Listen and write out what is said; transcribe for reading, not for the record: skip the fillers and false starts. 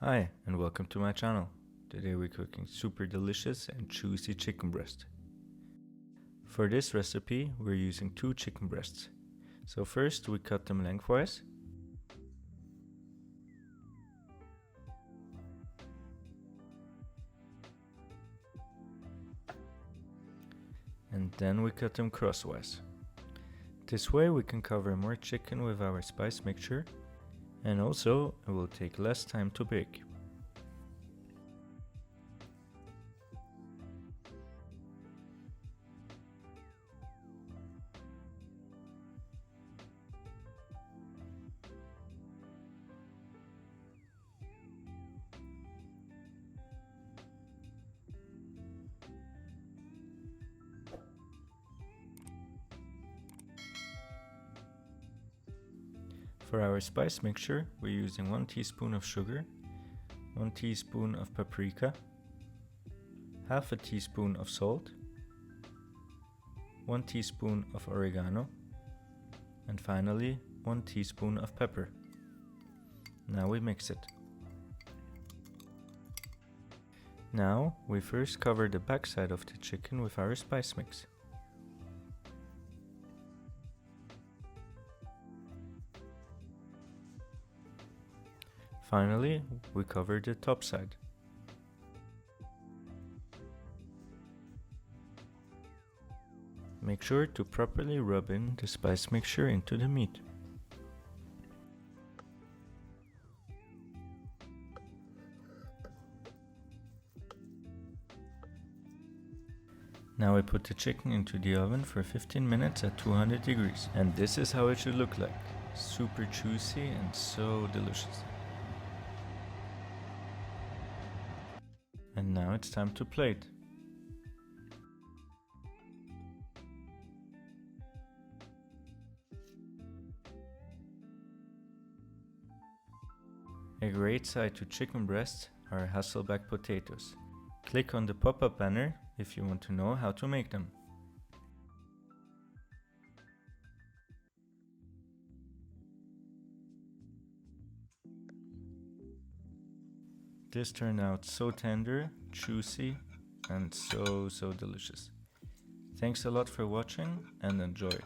Hi and welcome to my channel. Today we're cooking super delicious and juicy chicken breast. For this recipe we're using 2 chicken breasts. So first we cut them lengthwise. And then we cut them crosswise. This way we can cover more chicken with our spice mixture, and also it will take less time to bake. For our spice mixture, we're using 1 teaspoon of sugar, 1 teaspoon of paprika, half a teaspoon of salt, 1 teaspoon of oregano, and finally 1 teaspoon of pepper. Now we mix it. Now we first cover the backside of the chicken with our spice mix. Finally, we cover the top side. Make sure to properly rub in the spice mixture into the meat. Now we put the chicken into the oven for 15 minutes at 200 degrees. And this is how it should look like. Super juicy and so delicious. And now it's time to plate. A great side to chicken breasts are Hasselback potatoes. Click on the pop-up banner if you want to know how to make them. This turned out so tender, juicy, and so delicious. Thanks a lot for watching and enjoy.